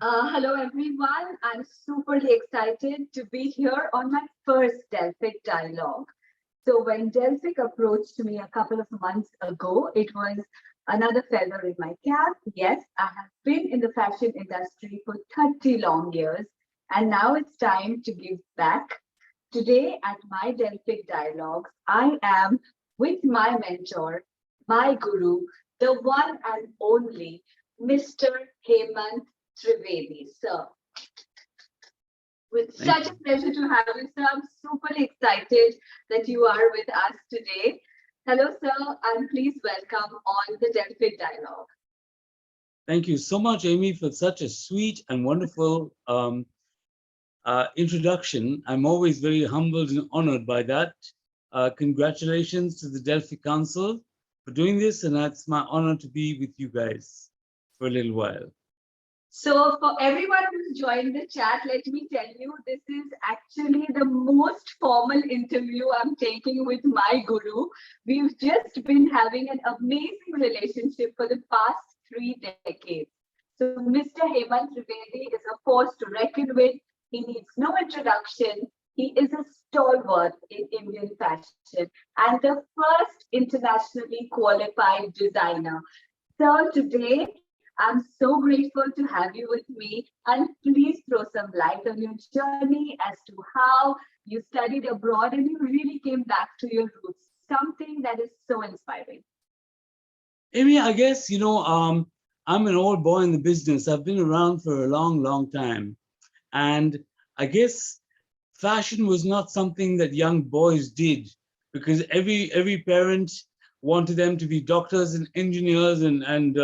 Hello everyone. I'm super excited to be here on my first Delphic Dialogue. So when Delphic approached me a couple of months ago, it was another feather in my cap. Yes, I have been in the fashion industry for 30 long years, and now it's time to give back. Today at my Delphic Dialogues, I am with my mentor, my guru, the one and only Mr. Hemant Trevedi. Sir, with Thank such a you. pleasure to have you, sir. I'm super excited that you are with us today. Hello, sir, and please welcome on the Delphic Dialogue. Thank you so much, Amy, for such a sweet and wonderful introduction. I'm always very humbled and honored by that. Congratulations to the Delphic Council for doing this, and it's my honor to be with you guys for a little while. So, for everyone who's joined the chat, let me tell you, this is actually the most formal interview I'm taking with my guru. We've just been having an amazing relationship for the past 3 decades. So, Mr. Hemant Trivedi is a force to reckon with. He needs no introduction. He is a stalwart in Indian fashion and the first internationally qualified designer. So today, I'm so grateful to have you with me, and please throw some light on your journey as to how you studied abroad and you really came back to your roots, something that is so inspiring. Amy, I guess, I'm an old boy in the business. I've been around for a long, long time. And I guess fashion was not something that young boys did because every parent wanted them to be doctors and engineers and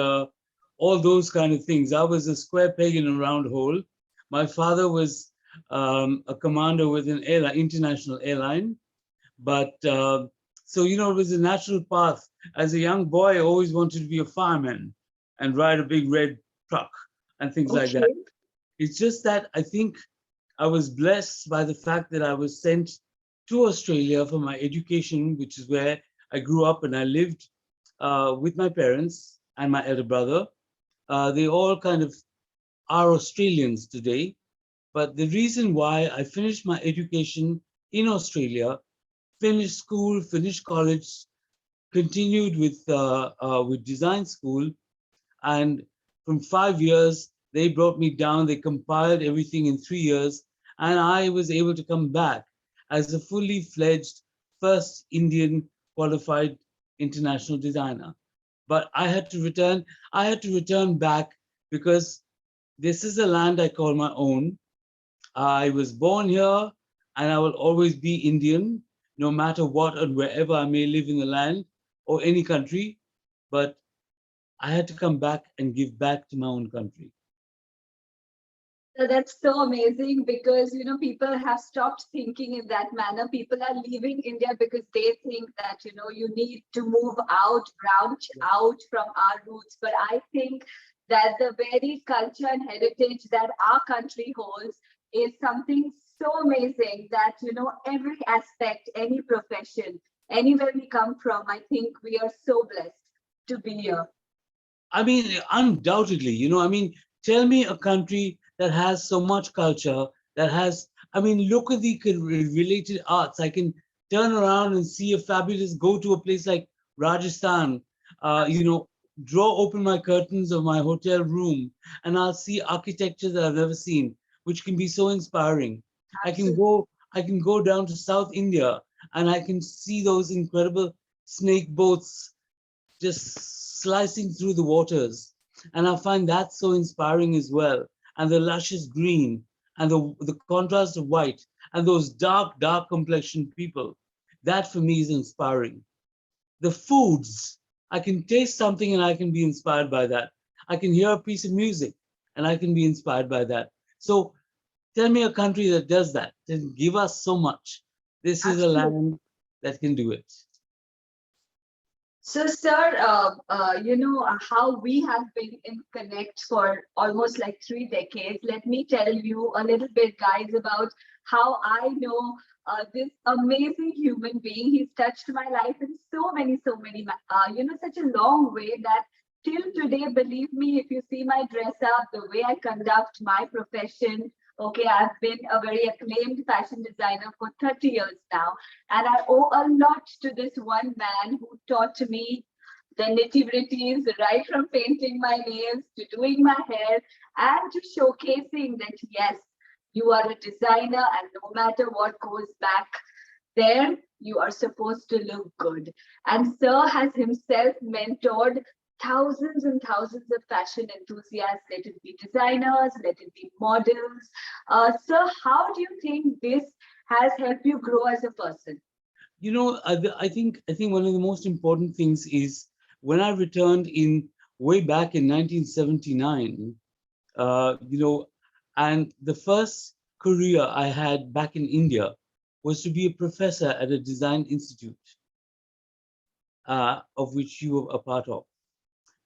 all those kind of things. I was a square peg in a round hole. My father was a commander with an airline, international airline, but so it was a natural path. As a young boy, I always wanted to be a fireman and ride a big red truck and things like that. Okay. It's just that I think I was blessed by the fact that I was sent to Australia for my education, which is where I grew up and I lived with my parents and my elder brother. They all kind of are Australians today. But the reason why I finished my education in Australia, finished school, finished college, continued with design school, and from 5 years, they brought me down. They compiled everything in 3 years, and I was able to come back as a fully fledged first Indian qualified international designer. But I had to return. I had to return back because this is a land I call my own. I was born here, and I will always be Indian, no matter what and wherever I may live in the land or any country. But I had to come back and give back to my own country. So that's so amazing because people have stopped thinking in that manner. People are leaving India because they think that you need to move out, branch out from our roots. But I think that the very culture and heritage that our country holds is something so amazing that every aspect, any profession, anywhere we come from, I think we are so blessed to be here. I mean, undoubtedly, tell me a country that has so much culture, that has, look at the related arts. I can turn around and see a fabulous, go to a place like Rajasthan, draw open my curtains of my hotel room, and I'll see architecture that I've never seen, which can be so inspiring. I can Absolutely. go, I can go down to South India and I can see those incredible snake boats just slicing through the waters. And I find that so inspiring as well. And the luscious green and the contrast of white and those dark, dark complexioned people. That for me is inspiring. The foods, I can taste something and I can be inspired by that. I can hear a piece of music and I can be inspired by that. So tell me a country that does that, that give us so much. This is a Absolutely. land that can do it. So, sir, how we have been in Connect for almost like 3 decades. Let me tell you a little bit, guys, about how I know this amazing human being. He's touched my life in so many, such a long way that till today, believe me, if you see my dress up, the way I conduct my profession, okay, I've been a very acclaimed fashion designer for 30 years now. And I owe a lot to this one man who taught me the nitty-gritties, right from painting my nails to doing my hair and to showcasing that, yes, you are a designer and no matter what goes back there, you are supposed to look good. And Sir has himself mentored thousands and thousands of fashion enthusiasts, let it be designers, let it be models. Sir, how do you think this has helped you grow as a person? You know, I think one of the most important things is when I returned in way back in 1979. And the first career I had back in India was to be a professor at a design institute, of which you were a part of.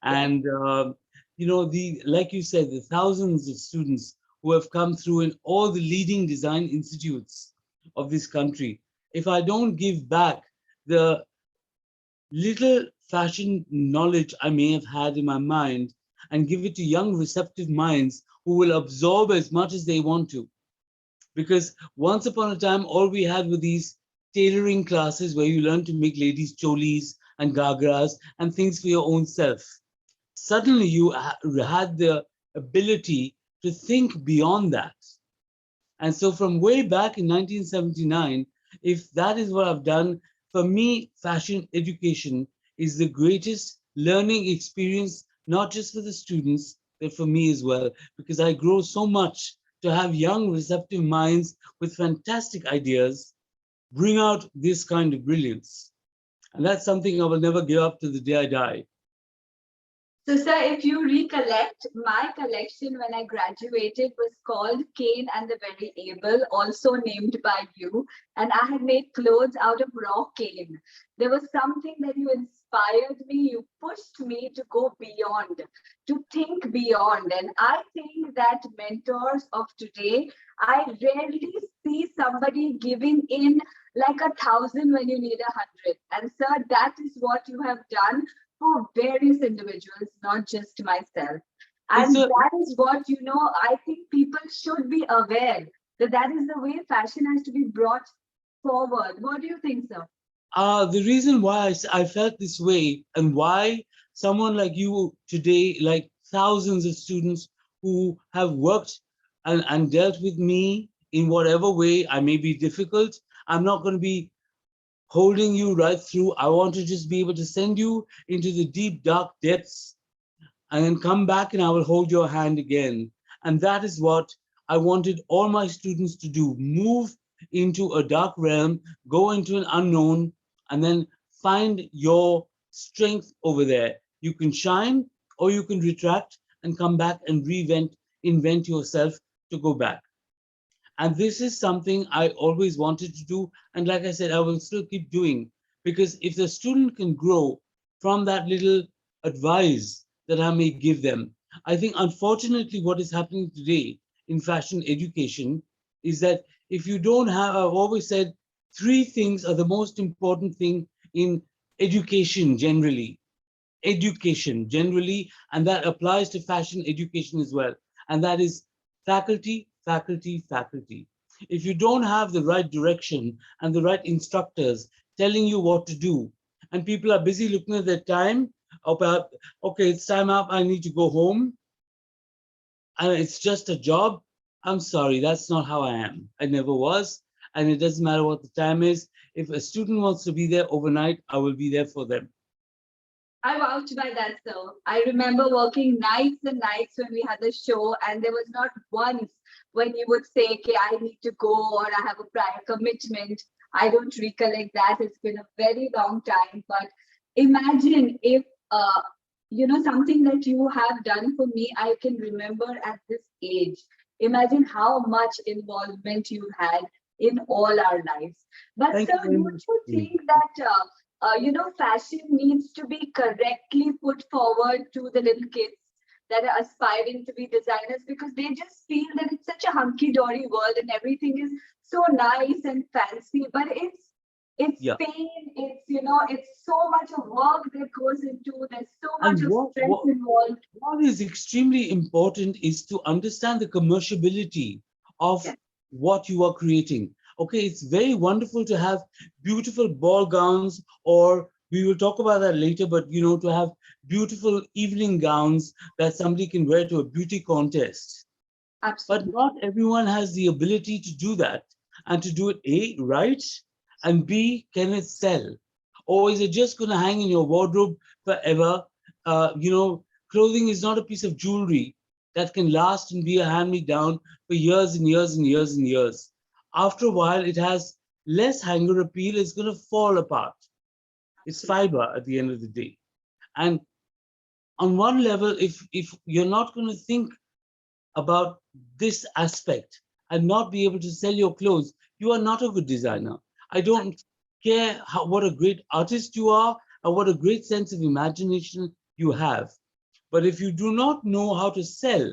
Yes. And the like you said, the thousands of students who have come through in all the leading design institutes of this country. If I don't give back the little fashion knowledge I may have had in my mind and give it to young receptive minds who will absorb as much as they want to, because once upon a time all we had were these tailoring classes where you learn to make ladies cholis and gagras and things for your own self. Suddenly you had the ability to think beyond that. And so from way back in 1979, if that is what I've done, for me, fashion education is the greatest learning experience, not just for the students, but for me as well, because I grow so much to have young, receptive minds with fantastic ideas bring out this kind of brilliance. And that's something I will never give up to the day I die. So, sir, if you recollect, my collection when I graduated was called Cain and the Very Able, also named by you. And I had made clothes out of raw cane. There was something that you inspired me, you pushed me to go beyond, to think beyond. And I think that mentors of today, I rarely see somebody giving in like 1,000 when you need 100. And, sir, that is what you have done for various individuals, not just myself. It's And a that is what, I think people should be aware that that is the way fashion has to be brought forward. What do you think, sir? The reason why I felt this way and why someone like you today, like thousands of students who have worked and dealt with me in whatever way I may be difficult, I'm not going to be holding you right through. I want to just be able to send you into the deep, dark depths and then come back and I will hold your hand again. And that is what I wanted all my students to do: move into a dark realm, go into an unknown, and then find your strength over there. You can shine or you can retract and come back and invent yourself to go back. And this is something I always wanted to do. And like I said, I will still keep doing, because if the student can grow from that little advice that I may give them, I think unfortunately what is happening today in fashion education is that if you don't have, I've always said, three things are the most important thing in education generally. Education generally, and that applies to fashion education as well. And that is faculty, faculty, faculty. If you don't have the right direction and the right instructors telling you what to do, and people are busy looking at their time about, okay, it's time up, I need to go home, and it's just a job. I'm sorry, that's not how I am. I never was. And it doesn't matter what the time is. If a student wants to be there overnight, I will be there for them. I vouch by that, sir. I remember working nights and nights when we had the show, and there was not once when you would say, okay, I need to go or I have a prior commitment. I don't recollect that. It's been a very long time. But imagine if, something that you have done for me, I can remember at this age. Imagine how much involvement you had in all our lives. But, Thank sir, you very don't much. you think that fashion needs to be correctly put forward to the little kids that are aspiring to be designers, because they just feel that it's such a hunky dory world and everything is so nice and fancy, but it's It's Yeah. pain, it's so much of work that goes into, there's so much And of stress involved. what is extremely important is to understand the commerciability of Yes, what you are creating. Okay, it's very wonderful to have beautiful ball gowns, or we will talk about that later, but to have beautiful evening gowns that somebody can wear to a beauty contest. But absolutely. not everyone has the ability to do that, and to do it A, right, and B, can it sell? Or is it just going to hang in your wardrobe forever? Clothing is not a piece of jewelry that can last and be a hand me down for years and years and years and years. After a while, it has less hanger appeal, it's going to fall apart. It's fiber at the end of the day. And on one level, if you're not going to think about this aspect and not be able to sell your clothes, you are not a good designer. I don't care what a great artist you are and what a great sense of imagination you have. But if you do not know how to sell,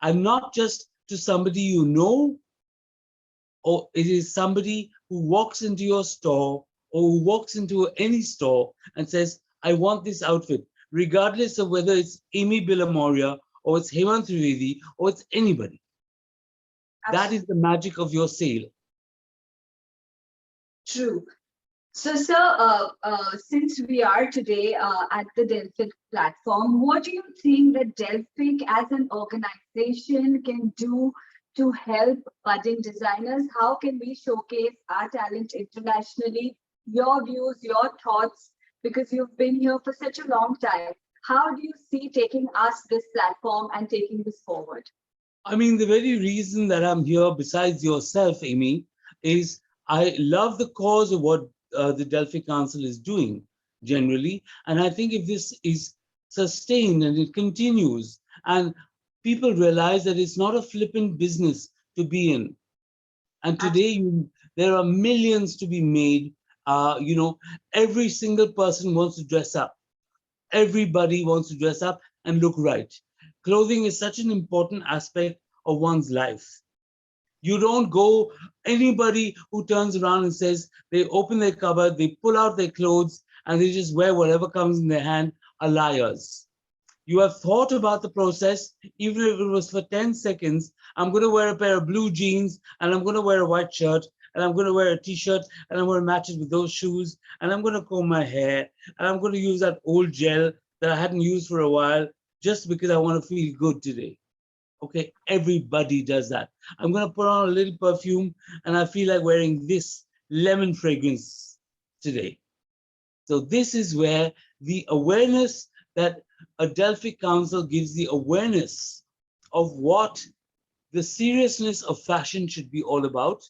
and not just to somebody you know, or it is somebody who walks into your store or who walks into any store and says, I want this outfit, regardless of whether it's Amy Billimoria or it's Hemant Trevedi or it's anybody. That is Absolutely the magic of your sale. true. So, sir, since we are today at the Delphic platform, what do you think that Delphic as an organization can do to help budding designers? How can we showcase our talent internationally? Your views, your thoughts, because you've been here for such a long time. How do you see taking us this platform and taking this forward? I mean, the very reason that I'm here, besides yourself, Amy, is I love the cause of what the Delphic Council is doing generally. And I think if this is sustained and it continues, and people realize that it's not a flippant business to be in. And today, there are millions to be made. Every single person wants to dress up. Everybody wants to dress up and look right. Clothing is such an important aspect of one's life. You don't go, anybody who turns around and says they open their cupboard, they pull out their clothes, and they just wear whatever comes in their hand are liars. You have thought about the process, even if it was for 10 seconds. I'm going to wear a pair of blue jeans, and I'm going to wear a white shirt, and I'm going to wear a t-shirt, and I'm going to match it with those shoes, and I'm going to comb my hair, and I'm going to use that old gel that I hadn't used for a while just because I want to feel good today. Okay, everybody does that. I'm going to put on a little perfume, and I feel like wearing this lemon fragrance today. So this is where the awareness that a Delphic Council gives, the awareness of what the seriousness of fashion should be all about,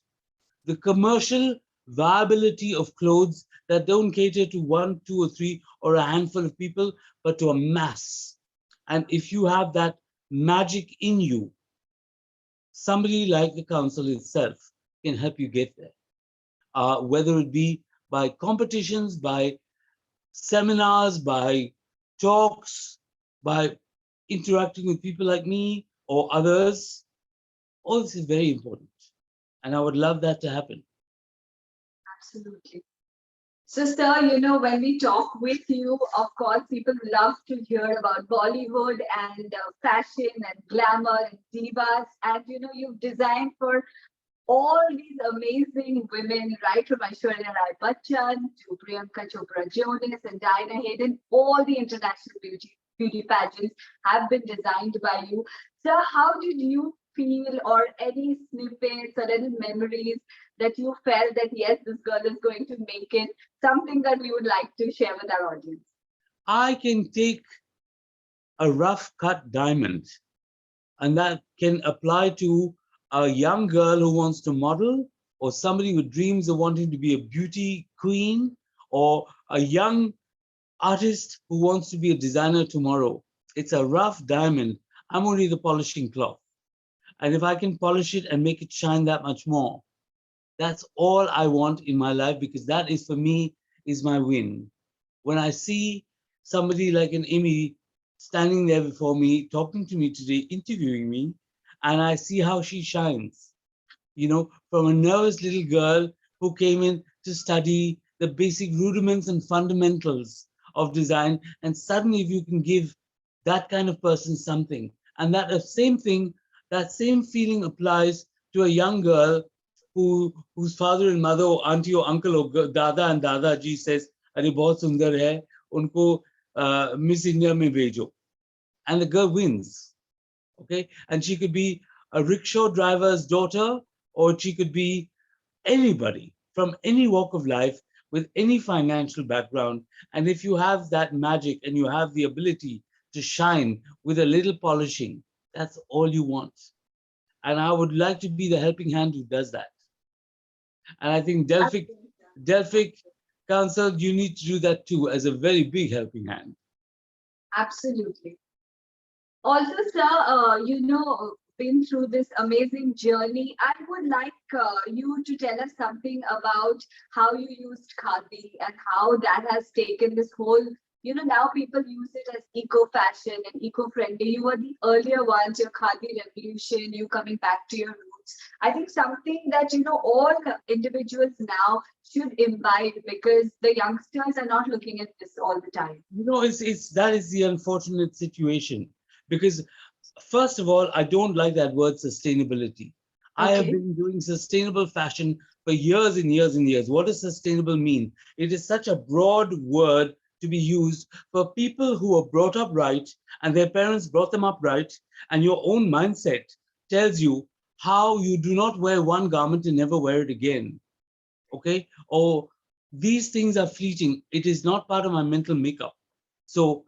the commercial viability of clothes that don't cater to one, two, or three, or a handful of people, but to a mass. And if you have that magic in you, somebody like the council itself can help you get there. Whether it be by competitions, by seminars, by talks, by interacting with people like me or others, all this is very important. And I would love that to happen. Absolutely. So, sir, when we talk with you, of course, people love to hear about Bollywood and fashion and glamour and divas. And, you've designed for all these amazing women, right from Aishwarya Rai Bachchan to Priyanka Chopra Jonas and Diana Hayden. All the international beauty pageants have been designed by you. So, how did you feel, or any snippets or any memories that you felt that yes, this girl is going to make it? Something that we would like to share with our audience. I can take a rough cut diamond, and that can apply to a young girl who wants to model, or somebody with dreams of wanting to be a beauty queen, or a young artist who wants to be a designer tomorrow. It's a rough diamond. I'm only the polishing cloth. And if I can polish it and make it shine that much more, that's all I want in my life, because that is, for me, is my win. When I see somebody like an Amy standing there before me, talking to me today, interviewing me, and I see how she shines, from a nervous little girl who came in to study the basic rudiments and fundamentals of design. And suddenly, if you can give that kind of person something, and that same thing, that same feeling applies to a young girl whose father and mother or auntie or uncle or dada and dada ji says, "अरे बहुत सुंदर है, उनको Miss India में भेजो," and the girl wins. Okay, and she could be a rickshaw driver's daughter, or she could be anybody from any walk of life with any financial background. And if you have that magic and you have the ability to shine with a little polishing, that's all you want. And I would like to be the helping hand who does that. And I think Delphic Council, you need to do that too as a very big helping hand. Absolutely. Also, sir, been through this amazing journey. I would like you to tell us something about how you used khadi and how that has taken this whole, now people use it as eco-fashion and eco-friendly. You were the earlier ones, your khadi revolution, you coming back to your roots. I think something that, all individuals now should imbibe, because the youngsters are not looking at this all the time. It's that is the unfortunate situation, because first of all, I don't like that word sustainability. I have Okay. been doing sustainable fashion for years and years and years. What does sustainable mean? It is such a broad word to be used for people who were brought up right and their parents brought them up right, and your own mindset tells you how you do not wear one garment and never wear it again. Okay? Or these things are fleeting. It is not part of my mental makeup. So,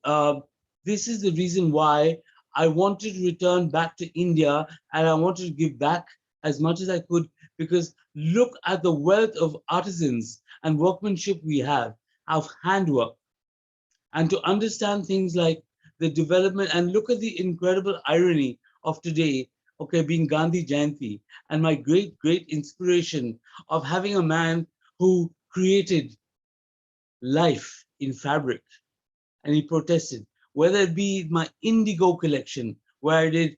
uh, this is the reason why I wanted to return back to India, and I wanted to give back as much as I could, because look at the wealth of artisans and workmanship we have of handwork, and to understand things like the development, and look at the incredible irony of today, okay, being Gandhi Jayanti, and my great, great inspiration of having a man who created life in fabric, and he protested, whether it be my indigo collection, where I did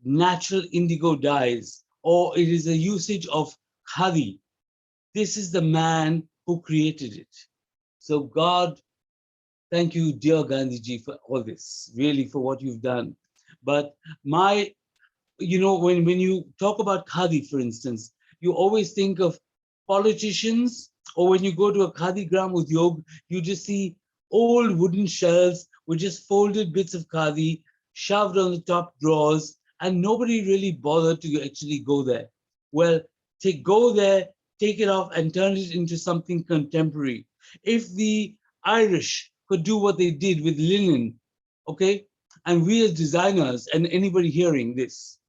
natural indigo dyes, or it is a usage of khadi. This is the man who created it. So God, thank you, dear Gandhiji, for all this, really for what you've done. But when you talk about khadi, for instance, you always think of politicians, or when you go to a khadi gram udyog, you just see old wooden shelves with just folded bits of khadi shoved on the top drawers, and nobody really bothered to actually go there. Well, go there, take it off, and turn it into something contemporary. If the Irish could do what they did with linen, okay, and we as designers and anybody hearing this,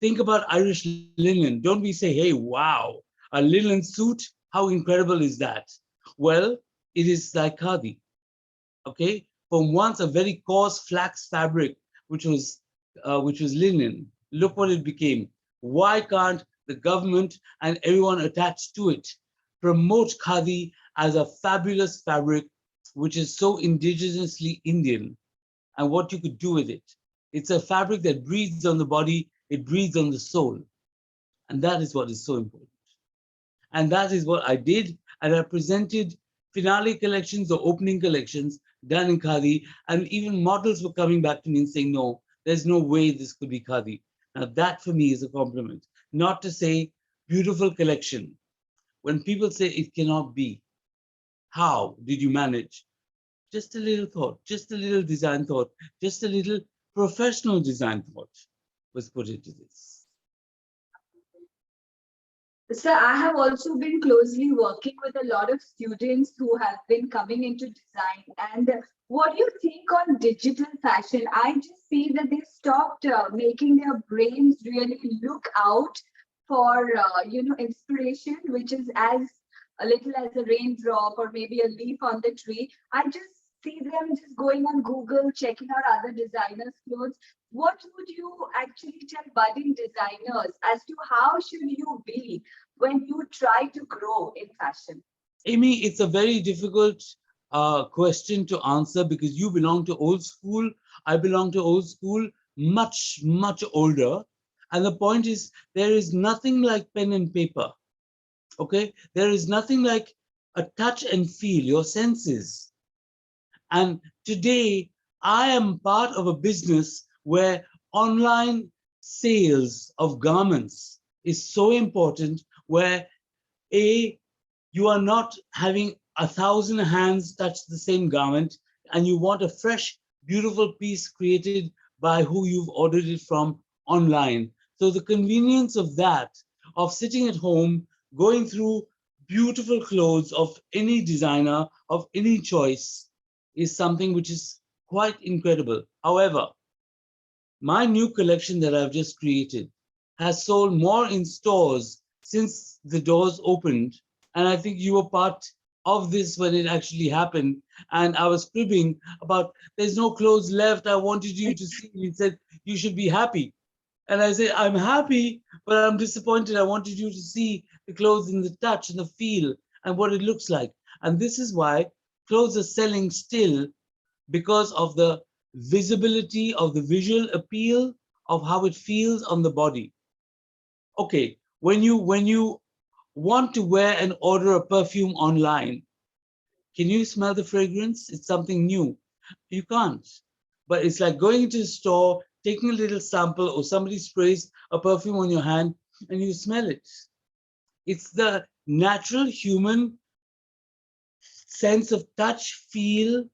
think about Irish linen. Don't we say, hey, wow, a linen suit? How incredible is that? Well, it is like khadi, okay? From once a very coarse flax fabric, which was linen. Look what it became. Why can't the government and everyone attached to it promote khadi as a fabulous fabric, which is so indigenously Indian, and what you could do with it? It's a fabric that breathes on the body, it breathes on the soul. And that is what is so important. And that is what I did. And I presented finale collections or opening collections done in khadi. And even models were coming back to me and saying, no, there's no way this could be khadi. Now, that for me is a compliment. Not to say beautiful collection. When people say it cannot be, how did you manage? Just a little thought, just a little design thought, just a little professional design thought was put into this. Sir, I have also been closely working with a lot of students who have been coming into design. And what do you think on digital fashion? I just see that they stopped making their brains really look out for, inspiration, which is as a little as a raindrop or maybe a leaf on the tree. I just see them just going on Google, checking out other designers' clothes. What would you actually tell budding designers as to how should you be when you try to grow in fashion? Amy, it's a very difficult question to answer, because you belong to old school. I belong to old school, much, much older. And the point is, there is nothing like pen and paper. Okay, there is nothing like a touch and feel, your senses. And today, I am part of a business where online sales of garments is so important, where A, you are not having 1,000 hands touch the same garment, and you want a fresh, beautiful piece created by who you've ordered it from online. So the convenience of that, of sitting at home, going through beautiful clothes of any designer, of any choice, is something which is quite incredible. However, my new collection that I've just created has sold more in stores since the doors opened. And I think you were part of this when it actually happened. And I was cribbing about there's no clothes left. I wanted you to see. He said, you should be happy. And I said, I'm happy, but I'm disappointed. I wanted you to see the clothes and the touch and the feel and what it looks like. And this is why clothes are selling still, because of the visibility, of the visual appeal of how it feels on the body. Okay, when you want to wear and order a perfume online, can you smell the fragrance? It's something new. You can't. But it's like going into the store, taking a little sample, or somebody sprays a perfume on your hand and you smell it. It's the natural human sense of touch, feel,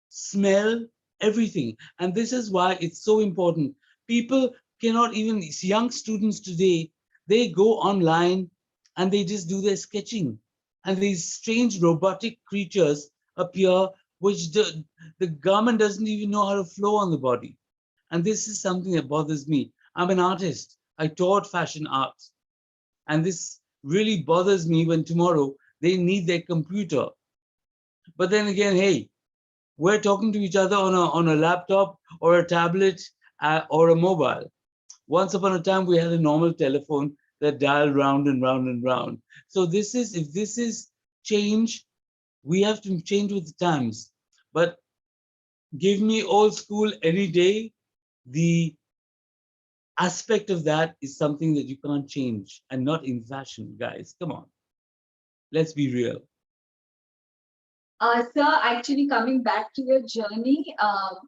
smell, everything. And this is why it's so important. People cannot even, young students today, they go online and they just do their sketching. And these strange robotic creatures appear, which the garment doesn't even know how to flow on the body. And this is something that bothers me. I'm an artist. I taught fashion art. And this really bothers me when tomorrow they need their computer. But then again, hey, we're talking to each other on a laptop or a tablet or a mobile. Once upon a time, we had a normal telephone that dialed round and round and round. So if this is change, we have to change with the times. But give me old school any day. The aspect of that is something that you can't change, and not in fashion, guys. Come on, let's be real. Sir, actually coming back to your journey,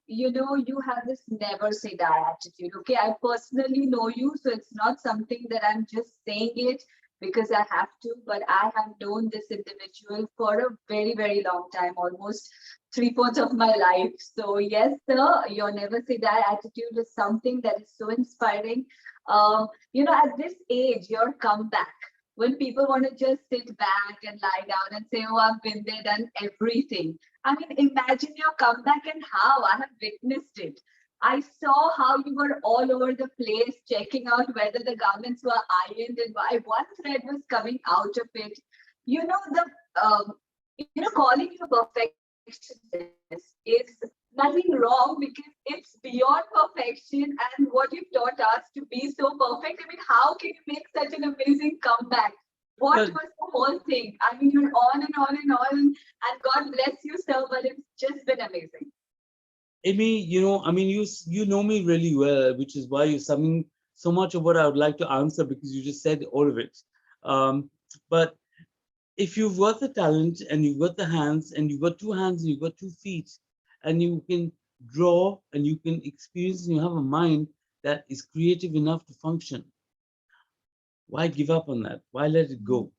you have this never say die attitude. Okay, I personally know you, so it's not something that I'm just saying it because I have to, but I have known this individual for a very, very long time, almost three-fourths of my life. So yes, sir, your never say die attitude is something that is so inspiring. At this age, your comeback when people want to just sit back and lie down and say, oh, I've been there, done everything. I mean, imagine your comeback and how I have witnessed it. I saw how you were all over the place checking out whether the garments were ironed and why one thread was coming out of it. Calling you a perfectionist is nothing wrong because it's beyond perfection and what you've taught us to be so perfect. I mean, how can you make such an amazing comeback? What But was the whole thing? I mean, you're on and on and on, and God bless you, sir, but it's just been amazing. Amy, I mean, you know me really well, which is why you're summing so much of what I would like to answer, because you just said all of it. But if you've got the talent and you've got the hands and you've got two hands and you've got 2 feet and you can draw and you can experience and you have a mind that is creative enough to function, why give up on that? Why let it go?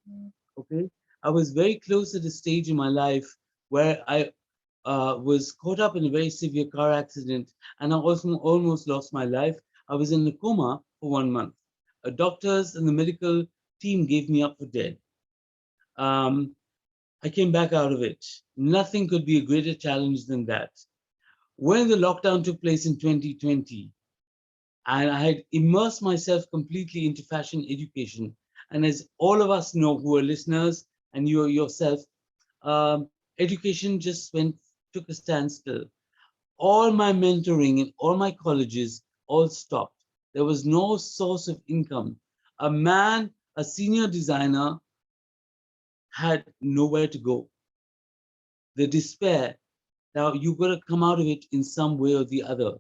Okay. I was very close at a stage in my life where I was caught up in a very severe car accident and I also almost lost my life. I was in a coma for 1 month. Doctors and the medical team gave me up for dead. Um, I came back out of it. Nothing could be a greater challenge than that. When the lockdown took place in 2020, and I had immersed myself completely into fashion education, and as all of us know who are listeners, and you yourself, education just took a standstill. All my mentoring in all my colleges all stopped. There was no source of income. A senior designer, had nowhere to go. The despair. Now you've got to come out of it in some way or the other.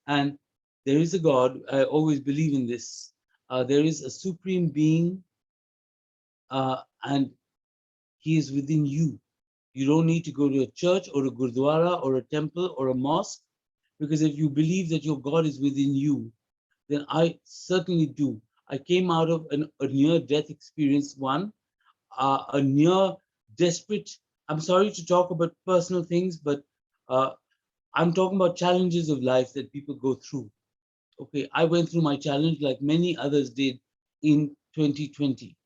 And there is a God. I always believe in this. There is a supreme being and he is within you. You don't need to go to a church or a gurdwara or a temple or a mosque, because if you believe that your God is within you, then I certainly do. I came out of a near-death experience, a near desperate. I'm sorry to talk about personal things, but uh, I'm talking about challenges of life that people go through. Okay, I went through my challenge like many others did in 2020.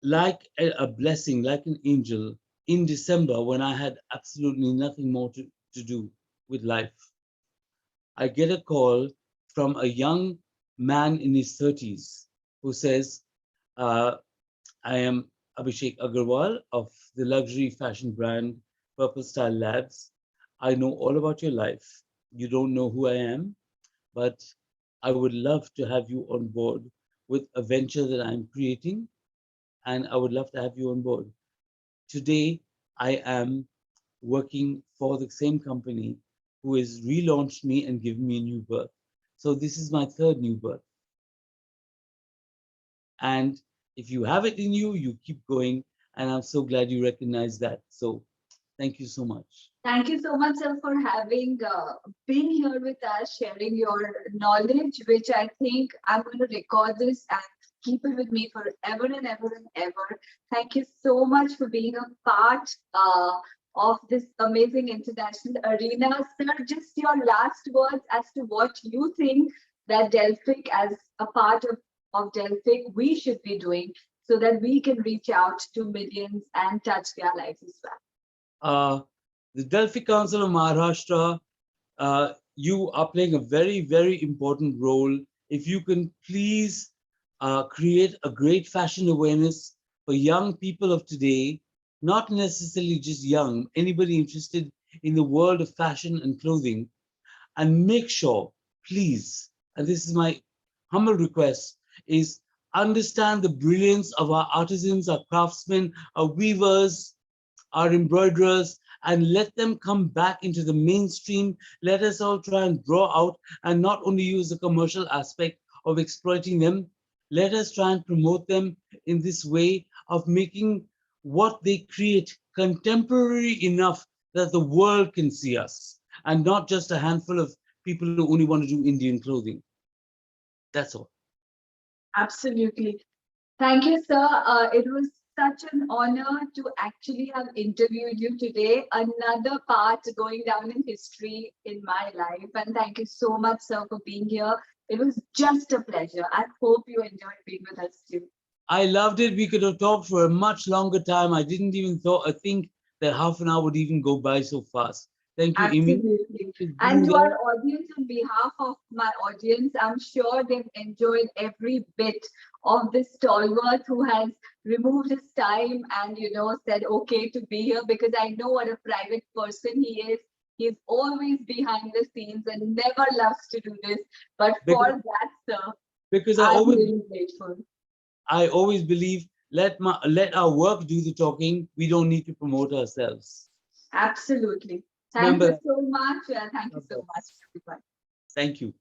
Like a blessing, like an angel, in December, when I had absolutely nothing more to do with life, I get a call from a young man in his 30s who says, uh, I am Abhishek Agarwal of the luxury fashion brand Purple Style Labs. I know all about your life. You don't know who I am, but I would love to have you on board with a venture that I'm creating, and I would love to have you on board. Today, I am working for the same company who has relaunched me and given me a new birth. So this is my third new birth. And if you have it in you, you keep going. And I'm so glad you recognize that. So thank you so much. Thank you so much, sir, for having been here with us, sharing your knowledge, which I think I'm going to record this and keep it with me forever and ever and ever. Thank you so much for being a part of this amazing international arena. Sir, just your last words as to what you think that Delphic, as a part of Delphic, we should be doing so that we can reach out to millions and touch their lives as well. The Delphic Council of Maharashtra, you are playing a very, very important role. If you can please create a great fashion awareness for young people of today, not necessarily just young, anybody interested in the world of fashion and clothing, and make sure, please, and this is my humble request, is understand the brilliance of our artisans, our craftsmen, our weavers, our embroiderers, and let them come back into the mainstream. Let us all try and draw out and not only use the commercial aspect of exploiting them, let us try and promote them in this way of making what they create contemporary enough that the world can see us, and not just a handful of people who only want to do Indian clothing. That's all. Absolutely. Thank you, sir. It was such an honor to actually have interviewed you today. Another part going down in history in my life. And thank you so much, sir, for being here. It was just a pleasure. I hope you enjoyed being with us too. I loved it. We could have talked for a much longer time. I didn't even think that half an hour would even go by so fast. Thank you, Amy. Absolutely. It's And been to well. our audience, on behalf of my audience, I'm sure they've enjoyed every bit of this stalwart who has removed his time and, said okay to be here, because I know what a private person he is. He's always behind the scenes and never loves to do this. But for Because, that, sir, because I'm really grateful. I always believe let our work do the talking. We don't need to promote ourselves. Absolutely. Thank Remember you that. so much. Thank you so much, everybody. Thank you.